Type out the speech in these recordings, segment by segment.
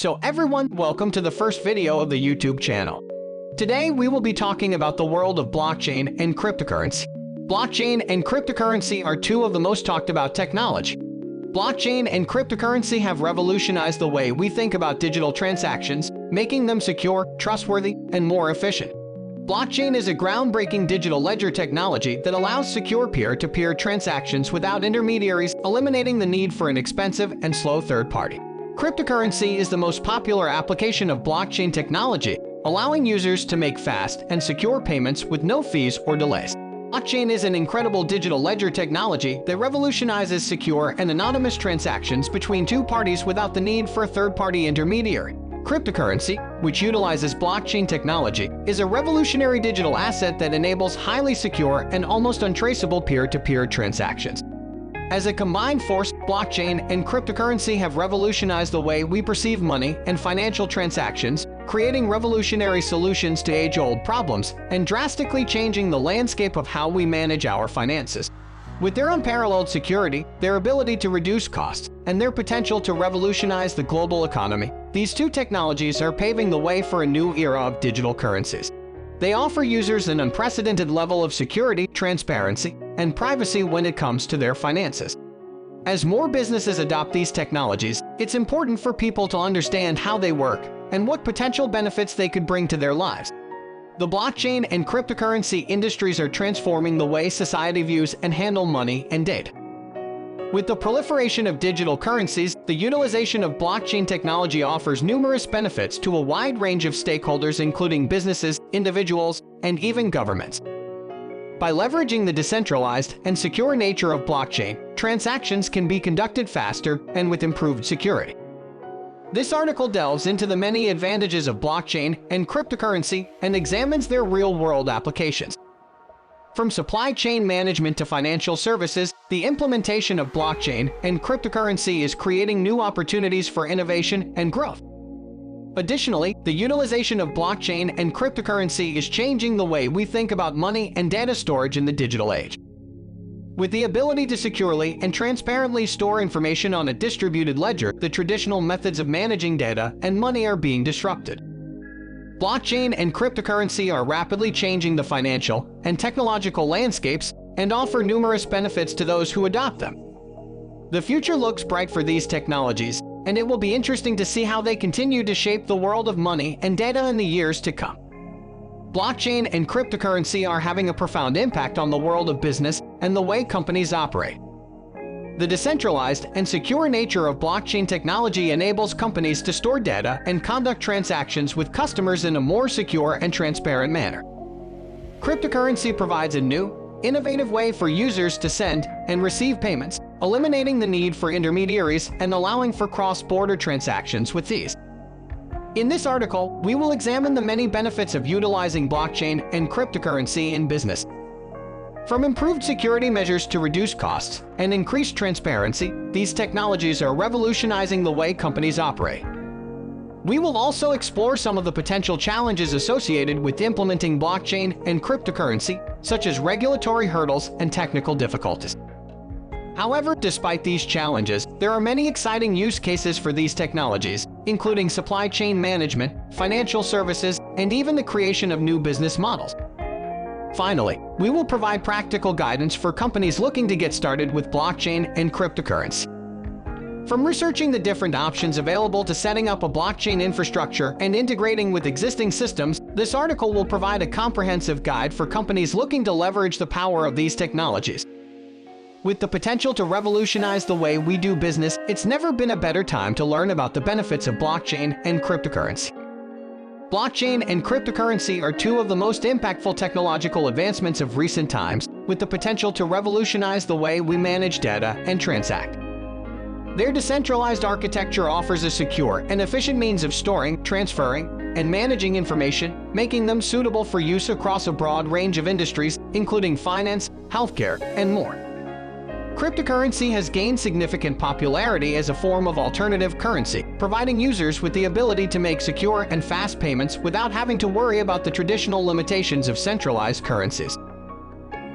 So everyone, welcome to the first video of the YouTube channel. Today we will be talking about the world of blockchain and cryptocurrency. Blockchain and cryptocurrency are two of the most talked about technology. Blockchain and cryptocurrency have revolutionized the way we think about digital transactions, making them secure, trustworthy, and more efficient. Blockchain is a groundbreaking digital ledger technology that allows secure peer-to-peer transactions without intermediaries, eliminating the need for an expensive and slow third party. Cryptocurrency is the most popular application of blockchain technology, allowing users to make fast and secure payments with no fees or delays. Blockchain is an incredible digital ledger technology that revolutionizes secure and anonymous transactions between two parties without the need for a third-party intermediary. Cryptocurrency, which utilizes blockchain technology, is a revolutionary digital asset that enables highly secure and almost untraceable peer-to-peer transactions. As a combined force, blockchain and cryptocurrency have revolutionized the way we perceive money and financial transactions, creating revolutionary solutions to age-old problems and drastically changing the landscape of how we manage our finances. With their unparalleled security, their ability to reduce costs, and their potential to revolutionize the global economy, these two technologies are paving the way for a new era of digital currencies. They offer users an unprecedented level of security, transparency, and privacy when it comes to their finances. As more businesses adopt these technologies, it's important for people to understand how they work and what potential benefits they could bring to their lives. The blockchain and cryptocurrency industries are transforming the way society views and handle money and data. With the proliferation of digital currencies, the utilization of blockchain technology offers numerous benefits to a wide range of stakeholders, including businesses, individuals, and even governments. By leveraging the decentralized and secure nature of blockchain, transactions can be conducted faster and with improved security. This article delves into the many advantages of blockchain and cryptocurrency and examines their real-world applications. From supply chain management to financial services, the implementation of blockchain and cryptocurrency is creating new opportunities for innovation and growth. Additionally, the utilization of blockchain and cryptocurrency is changing the way we think about money and data storage in the digital age. With the ability to securely and transparently store information on a distributed ledger, the traditional methods of managing data and money are being disrupted. Blockchain and cryptocurrency are rapidly changing the financial and technological landscapes and offer numerous benefits to those who adopt them. The future looks bright for these technologies, and it will be interesting to see how they continue to shape the world of money and data in the years to come. Blockchain and cryptocurrency are having a profound impact on the world of business and the way companies operate. The decentralized and secure nature of blockchain technology enables companies to store data and conduct transactions with customers in a more secure and transparent manner. Cryptocurrency provides a new, innovative way for users to send and receive payments, eliminating the need for intermediaries and allowing for cross-border transactions with ease. In this article, we will examine the many benefits of utilizing blockchain and cryptocurrency in business. From improved security measures to reduce costs and increased transparency, these technologies are revolutionizing the way companies operate. We will also explore some of the potential challenges associated with implementing blockchain and cryptocurrency, such as regulatory hurdles and technical difficulties. However, despite these challenges, there are many exciting use cases for these technologies, including supply chain management, financial services, and even the creation of new business models. Finally, we will provide practical guidance for companies looking to get started with blockchain and cryptocurrency. From researching the different options available to setting up a blockchain infrastructure and integrating with existing systems, this article will provide a comprehensive guide for companies looking to leverage the power of these technologies. With the potential to revolutionize the way we do business, it's never been a better time to learn about the benefits of blockchain and cryptocurrency. Blockchain and cryptocurrency are two of the most impactful technological advancements of recent times, with the potential to revolutionize the way we manage data and transact. Their decentralized architecture offers a secure and efficient means of storing, transferring, and managing information, making them suitable for use across a broad range of industries, including finance, healthcare, and more. Cryptocurrency has gained significant popularity as a form of alternative currency, providing users with the ability to make secure and fast payments without having to worry about the traditional limitations of centralized currencies.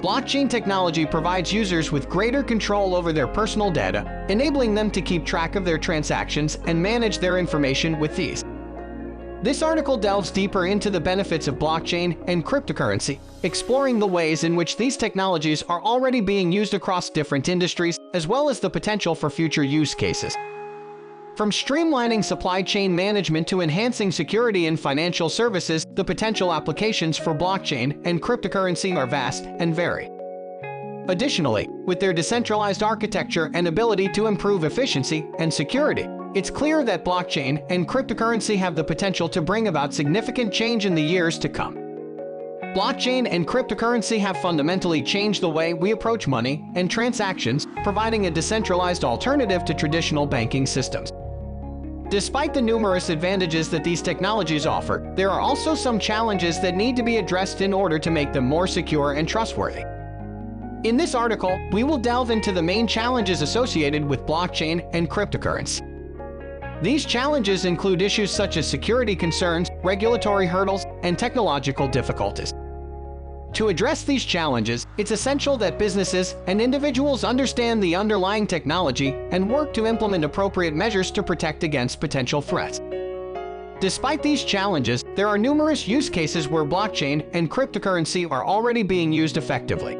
Blockchain technology provides users with greater control over their personal data, enabling them to keep track of their transactions and manage their information with ease. This article delves deeper into the benefits of blockchain and cryptocurrency, exploring the ways in which these technologies are already being used across different industries, as well as the potential for future use cases. From streamlining supply chain management to enhancing security in financial services, the potential applications for blockchain and cryptocurrency are vast and vary. Additionally, with their decentralized architecture and ability to improve efficiency and security, it's clear that blockchain and cryptocurrency have the potential to bring about significant change in the years to come. Blockchain and cryptocurrency have fundamentally changed the way we approach money and transactions, providing a decentralized alternative to traditional banking systems. Despite the numerous advantages that these technologies offer, there are also some challenges that need to be addressed in order to make them more secure and trustworthy. In this article, we will delve into the main challenges associated with blockchain and cryptocurrency. These challenges include issues such as security concerns, regulatory hurdles, and technological difficulties. To address these challenges, it's essential that businesses and individuals understand the underlying technology and work to implement appropriate measures to protect against potential threats. Despite these challenges, there are numerous use cases where blockchain and cryptocurrency are already being used effectively.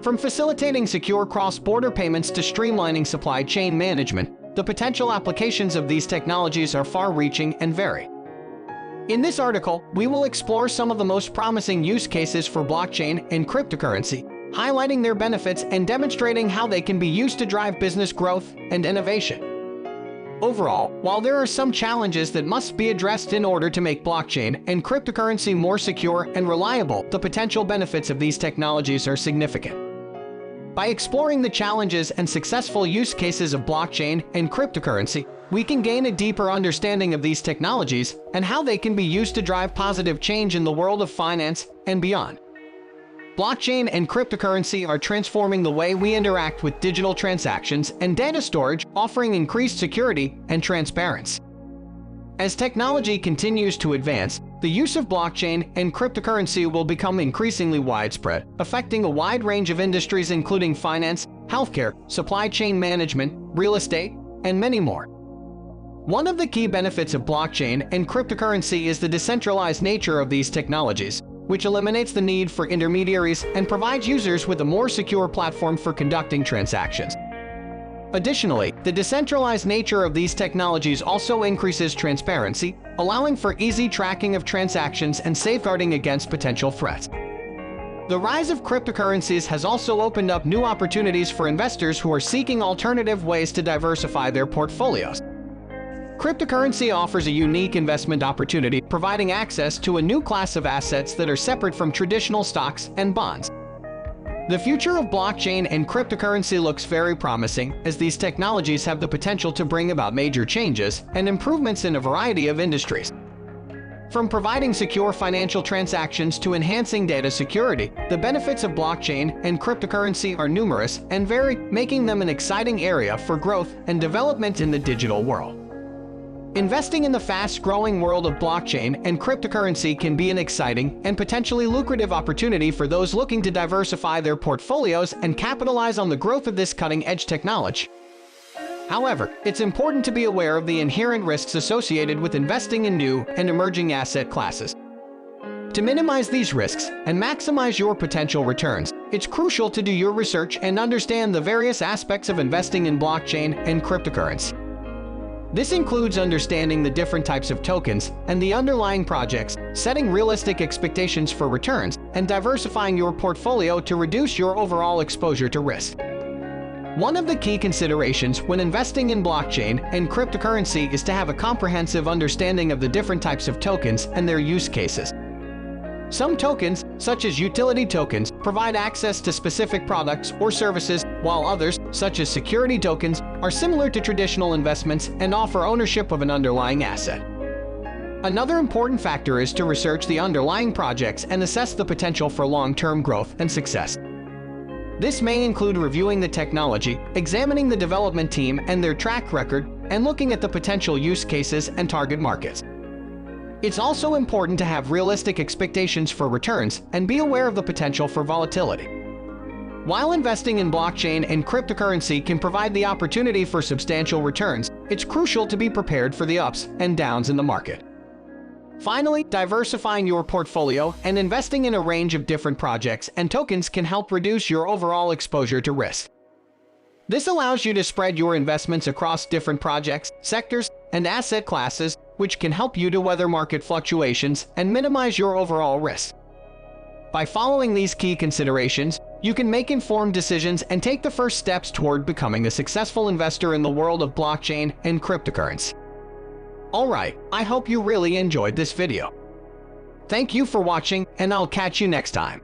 From facilitating secure cross-border payments to streamlining supply chain management, the potential applications of these technologies are far-reaching and vary. In this article, we will explore some of the most promising use cases for blockchain and cryptocurrency, highlighting their benefits and demonstrating how they can be used to drive business growth and innovation. Overall, while there are some challenges that must be addressed in order to make blockchain and cryptocurrency more secure and reliable, the potential benefits of these technologies are significant. By exploring the challenges and successful use cases of blockchain and cryptocurrency, we can gain a deeper understanding of these technologies and how they can be used to drive positive change in the world of finance and beyond. Blockchain and cryptocurrency are transforming the way we interact with digital transactions and data storage, offering increased security and transparency. As technology continues to advance, the use of blockchain and cryptocurrency will become increasingly widespread, affecting a wide range of industries including finance, healthcare, supply chain management, real estate, and many more. One of the key benefits of blockchain and cryptocurrency is the decentralized nature of these technologies, which eliminates the need for intermediaries and provides users with a more secure platform for conducting transactions. Additionally, the decentralized nature of these technologies also increases transparency, allowing for easy tracking of transactions and safeguarding against potential threats. The rise of cryptocurrencies has also opened up new opportunities for investors who are seeking alternative ways to diversify their portfolios. Cryptocurrency offers a unique investment opportunity, providing access to a new class of assets that are separate from traditional stocks and bonds. The future of blockchain and cryptocurrency looks very promising, as these technologies have the potential to bring about major changes and improvements in a variety of industries. From providing secure financial transactions to enhancing data security, the benefits of blockchain and cryptocurrency are numerous and vary, making them an exciting area for growth and development in the digital world. Investing in the fast-growing world of blockchain and cryptocurrency can be an exciting and potentially lucrative opportunity for those looking to diversify their portfolios and capitalize on the growth of this cutting-edge technology. However, it's important to be aware of the inherent risks associated with investing in new and emerging asset classes. To minimize these risks and maximize your potential returns, it's crucial to do your research and understand the various aspects of investing in blockchain and cryptocurrency. This includes understanding the different types of tokens and the underlying projects, setting realistic expectations for returns, and diversifying your portfolio to reduce your overall exposure to risk. One of the key considerations when investing in blockchain and cryptocurrency is to have a comprehensive understanding of the different types of tokens and their use cases. Some tokens, such as utility tokens, provide access to specific products or services, while others, such as security tokens, are similar to traditional investments and offer ownership of an underlying asset. Another important factor is to research the underlying projects and assess the potential for long-term growth and success. This may include reviewing the technology, examining the development team and their track record, and looking at the potential use cases and target markets. It's also important to have realistic expectations for returns and be aware of the potential for volatility. While investing in blockchain and cryptocurrency can provide the opportunity for substantial returns, it's crucial to be prepared for the ups and downs in the market. Finally, diversifying your portfolio and investing in a range of different projects and tokens can help reduce your overall exposure to risk. This allows you to spread your investments across different projects, sectors, and asset classes, which can help you to weather market fluctuations and minimize your overall risk. By following these key considerations, you can make informed decisions and take the first steps toward becoming a successful investor in the world of blockchain and cryptocurrency. Alright, I hope you really enjoyed this video. Thank you for watching, and I'll catch you next time.